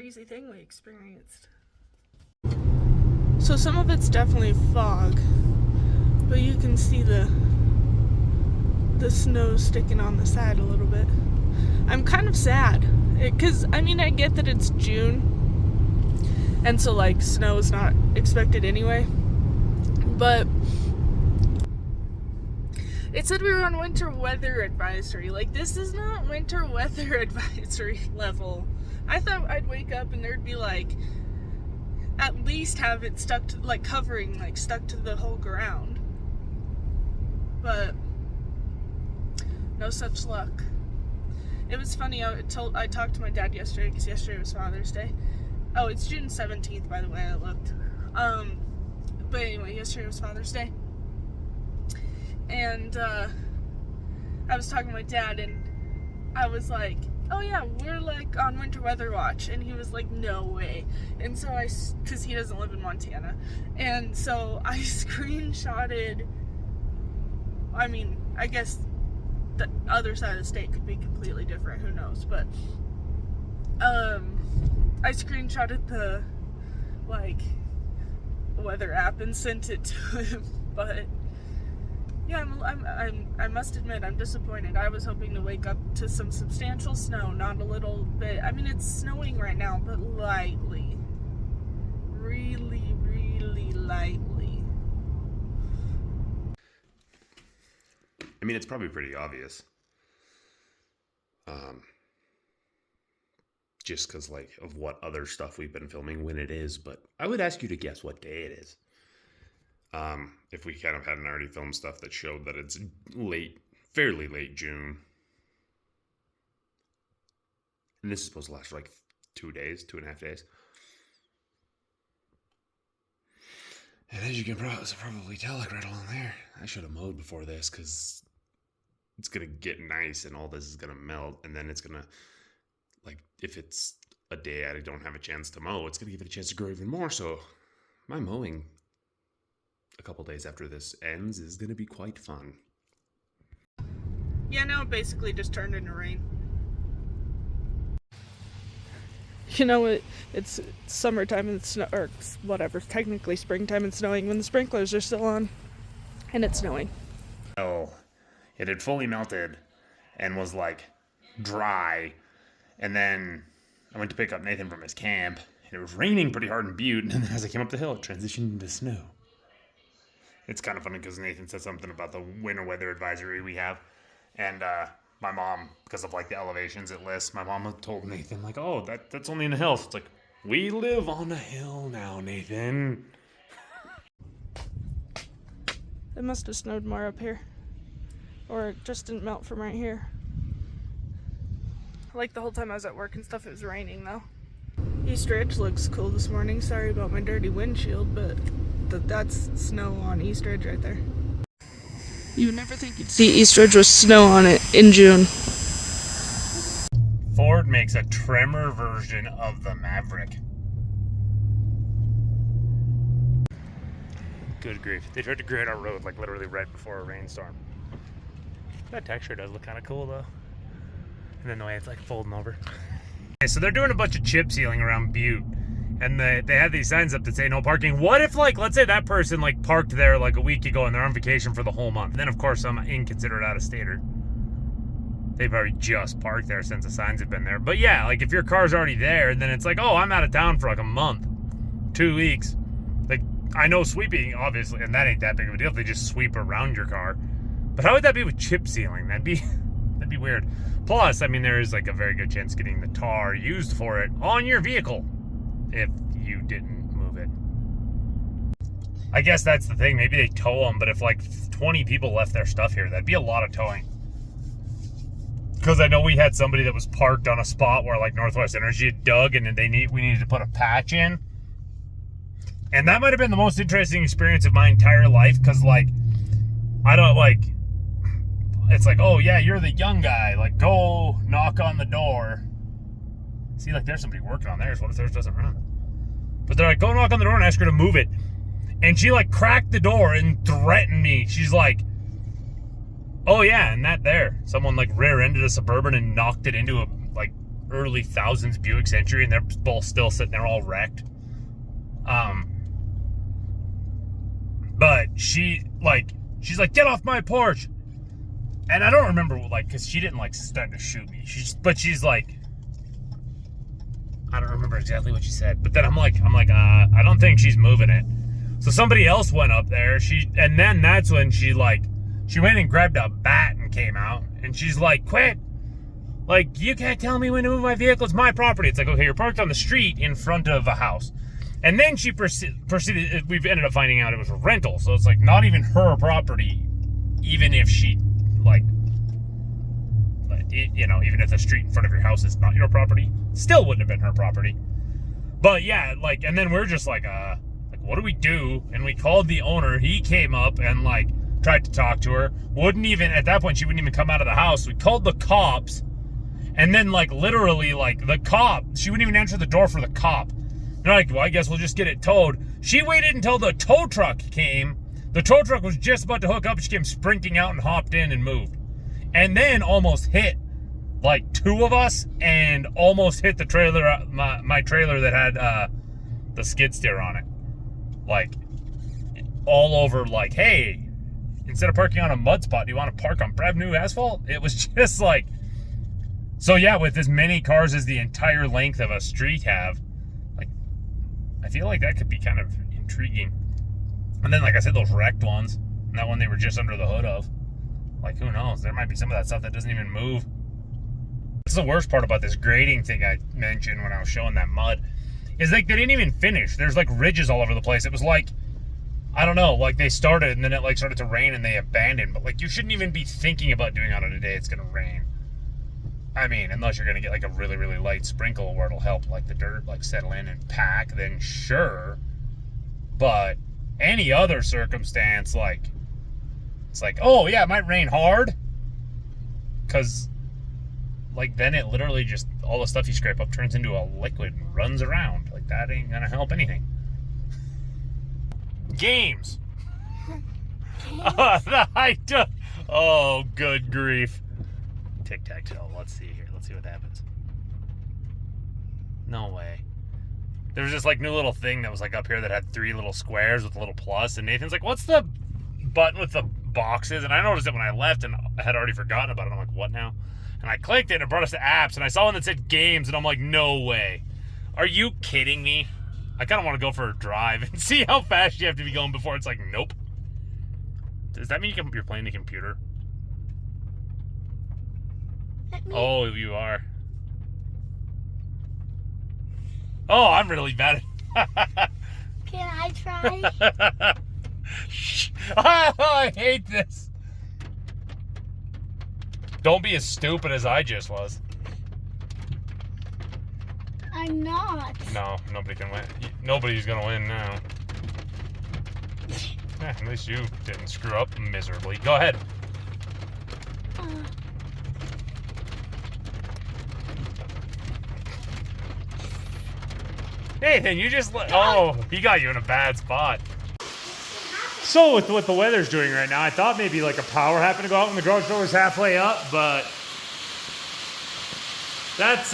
crazy thing we experienced. So some of it's definitely fog, but you can see the snow sticking on the side a little bit. I'm kind of sad, because I get that it's June, and so like snow is not expected anyway, but it said we were on winter weather advisory. Like, this is not winter weather advisory level. I thought I'd wake up and there'd be like, at least have it stuck to, like, covering, like, stuck to the whole ground. But no such luck. It was funny, I talked to my dad yesterday, because yesterday was Father's Day. Oh, it's June 17th, by the way, I looked. But anyway, yesterday was Father's Day. And I was talking to my dad, and I was like, oh yeah, we're like on winter weather watch. And he was like, no way. And so because he doesn't live in Montana. And so I screenshotted, I guess the other side of the state could be completely different, who knows. But I screenshotted the, like, weather app and sent it to him. But yeah, I must admit, I'm disappointed. I was hoping to wake up to some substantial snow, not a little bit. It's snowing right now, but lightly. Really, really lightly. It's probably pretty obvious. Just because, like, of what other stuff we've been filming when it is, but I would ask you to guess what day it is. If we kind of hadn't already filmed stuff that showed that it's fairly late June. And this is supposed to last for like 2.5 days. And as you can probably tell, like right along there, I should have mowed before this, because it's going to get nice and all this is going to melt. And then it's going to, like, if it's a day I don't have a chance to mow, it's going to give it a chance to grow even more. So my mowing a couple days after this ends is going to be quite fun. Yeah, now it basically just turned into rain. It's summertime and it's or whatever, technically springtime and snowing when the sprinklers are still on, and it's snowing. Oh, it had fully melted and was like dry, and then I went to pick up Nathan from his camp, and it was raining pretty hard in Butte, and then as I came up the hill, it transitioned into snow. It's kind of funny because Nathan said something about the winter weather advisory we have. And my mom, because of like the elevations it lists, my mom told Nathan, like, oh, that's only in the hills. It's like, we live on a hill now, Nathan. It must have snowed more up here. Or it just didn't melt from right here. Like the whole time I was at work and stuff, it was raining though. East Ridge looks cool this morning. Sorry about my dirty windshield, but that's snow on East Ridge right there. You would never think you'd see East Ridge with snow on it in June. Ford makes a Tremor version of the Maverick. Good grief. They tried to grade our road like literally right before a rainstorm. That texture does look kind of cool though. And then the way it's like folding over. Okay, so they're doing a bunch of chip sealing around Butte. And they had these signs up that say no parking. What if, like, let's say that person, like, parked there, like, a week ago and they're on vacation for the whole month? And then, of course, some inconsiderate out-of-stater. They probably just parked there since the signs have been there. But, yeah, like, if your car's already there, and then it's like, oh, I'm out of town for, like, a month, 2 weeks. Like, I know sweeping, obviously, and that ain't that big of a deal if they just sweep around your car. But how would that be with chip sealing? That'd be weird. Plus, there is, like, a very good chance getting the tar used for it on your vehicle. If you didn't move it. I guess that's the thing. Maybe they tow them, but if like 20 people left their stuff here, that'd be a lot of towing. Because I know we had somebody that was parked on a spot where like Northwest Energy had dug, and we needed to put a patch in. And that might have been the most interesting experience of my entire life, because like, I don't like, it's like, oh yeah, you're the young guy, like go knock on the door. See, like, there's somebody working on theirs. What if theirs doesn't run? But they're like, go knock on the door and ask her to move it. And she, like, cracked the door and threatened me. She's like, oh, yeah, and that there. Someone, like, rear-ended a Suburban and knocked it into early thousands Buick Century, and they're both still sitting there all wrecked. But she's like, get off my porch. And I don't remember, like, because she didn't, like, start to shoot me. But she's like, I don't remember exactly what she said. But then I'm like, I don't think she's moving it. So somebody else went up there. And then that's when she went and grabbed a bat and came out. And she's like, quit. Like, you can't tell me when to move my vehicle. It's my property. It's like, okay, you're parked on the street in front of a house. And then she proceeded, we've ended up finding out it was a rental. So it's like not even her property, even if she, even if the street in front of your house is not your property, still wouldn't have been her property. But yeah, and then we're just like, what do we do? And we called the owner. He came up and tried to talk to her. At that point, she wouldn't even come out of the house. We called the cops. And then literally the cop, she wouldn't even answer the door for the cop. They're like, well, I guess we'll just get it towed. She waited until the tow truck came. The tow truck was just about to hook up. She came sprinting out and hopped in and moved. And then almost hit two of us and almost hit the trailer, my trailer that had the skid steer on it. All over, hey, instead of parking on a mud spot, do you want to park on brand new asphalt? It was just so yeah, with as many cars as the entire length of a street have, I feel like that could be kind of intriguing. And then, like I said, those wrecked ones, and that one they were just under the hood of. Who knows? There might be some of that stuff that doesn't even move. That's the worst part about this grading thing I mentioned when I was showing that mud. Is they didn't even finish. There's ridges all over the place. It was I don't know, they started and then it started to rain and they abandoned. But you shouldn't even be thinking about doing on a day it's gonna rain. I mean, unless you're gonna get a really, really light sprinkle where it'll help the dirt settle in and pack, then sure. But any other circumstance, it's oh yeah, it might rain hard. Cause then it literally just, all the stuff you scrape up turns into a liquid and runs around. That ain't gonna help anything. Games. Oh, good grief. Tic-tac-toe. Let's see here. Let's see what happens. No way. There was this new little thing that was up here that had 3 little squares with a little plus, and Nathan's like, what's the button with the boxes? And I noticed it when I left and I had already forgotten about it. I'm like, what now? And I clicked it and it brought us to apps, and I saw one that said games, and I'm like, no way. Are you kidding me? I kind of want to go for a drive and see how fast you have to be going before it's nope. Does that mean you're playing the computer? Oh, you are. Oh, I'm really bad. Can I try? Oh, I hate this. Don't be as stupid as I just was. I'm not. No, nobody can win. Nobody's gonna win now. Yeah, at least you didn't screw up miserably. Go ahead. Nathan, you just oh, he got you in a bad spot. So with what the weather's doing right now, I thought maybe a power happened to go out when the garage door was halfway up, but that's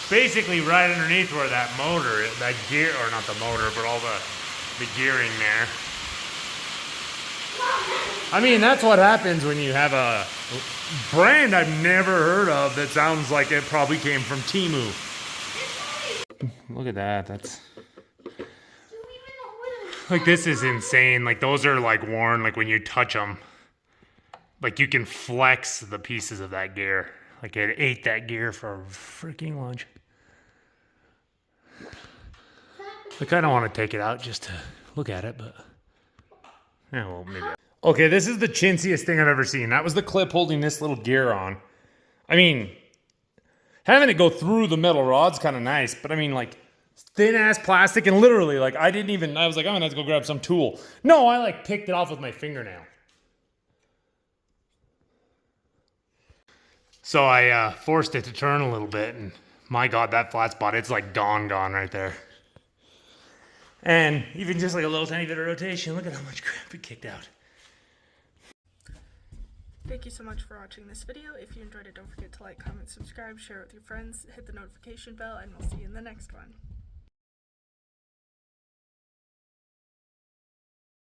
basically right underneath where that motor, that gear, or not the motor, but all the gearing there. I mean, that's what happens when you have a brand I've never heard of that sounds like it probably came from Temu. Look at that. That's this is insane. Those are worn, when you touch them, you can flex the pieces of that gear. It ate that gear for freaking lunch. I kind of want to take it out just to look at it, but yeah, well, maybe. Okay, this is the chintziest thing I've ever seen. That was the clip holding this little gear on. I mean, having it go through the metal rod's kind of nice, but I mean, thin ass plastic, and literally, I was like, I'm gonna have to go grab some tool. No, I picked it off with my fingernail. So I forced it to turn a little bit, and my God, that flat spot, it's gone right there. And even just a little tiny bit of rotation, look at how much crap it kicked out. Thank you so much for watching this video. If you enjoyed it, don't forget to like, comment, subscribe, share it with your friends, hit the notification bell, and we'll see you in the next one.